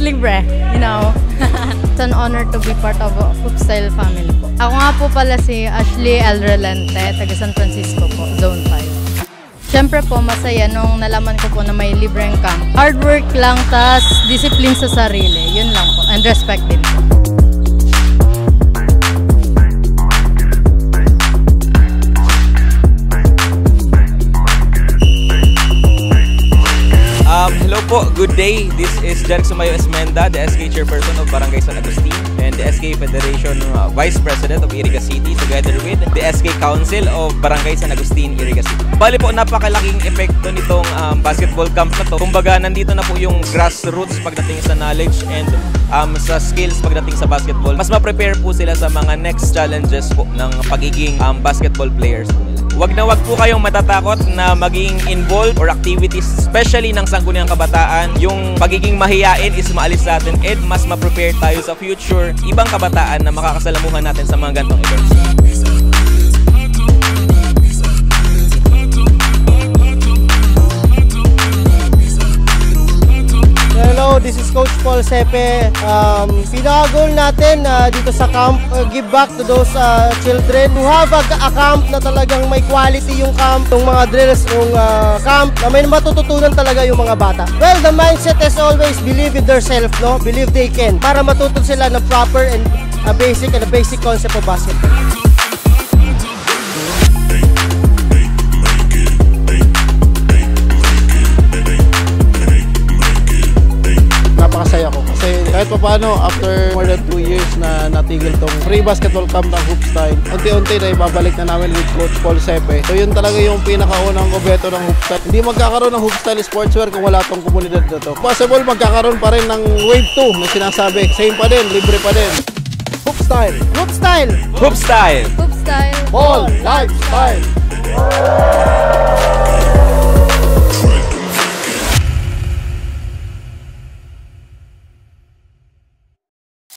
libre, you know. It's an honor to be part of a Hoopstyle family po. Ako nga po pala si Ashley L. Relente, taga San Francisco po, Zone 5. Siyempre po, masaya nung nalaman ko po na may libreng camp. Hard work lang, tas discipline sa sarili, yun lang po, and respect din po. Hello po, good day. This is Jeric Sumayo Esmenda, the SK Chairperson of Barangay San Agustin and the SK Federation Vice President of Iriga City, together with the SK Council of Barangay San Agustin, Iriga City. Bali po, napakalaking epekto nitong basketball camp na to. Kumbaga, nandito na po yung grassroots pagdating sa knowledge and sa skills pagdating sa basketball. Mas ma-prepare po sila sa mga next challenges po ng pagiging basketball players. Wag na wag po kayong matatakot na maging involved or activities, especially ng sangguniang kabataan. Yung pagiging mahiyain is maalis sa atin and mas ma-prepare tayo sa future ibang kabataan na makakasalamuhan natin sa mga ganitong events. Hello, this is Coach Paul Sepe. Pinaka-goal natin dito sa camp, give back to those children who have a camp na talagang may quality yung camp, yung mga drills, yung camp na may matututunan talaga yung mga bata. Well, the mindset is always believe in themselves, no? Believe they can, para matuto sila ng proper and basic concept of basketball. Napakasaya ko kasi kahit pa paano after more than 2 years na natigil tong free basketball camp ng Hoopstyle, unti-unti na ibabalik na namin with Coach Paul Sepe. So yun talaga yung pinakaunang gobyerno ng Hoopstyle. Hindi magkakaroon ng Hoopstyle sportswear kung wala tong komunidad na to. Possible magkakaroon pa rin ng wave 2 na sinasabi. Same pa din, libre pa din. Hoopstyle! Hoopstyle! Hoopstyle! Hoopstyle! Ball Lifestyle!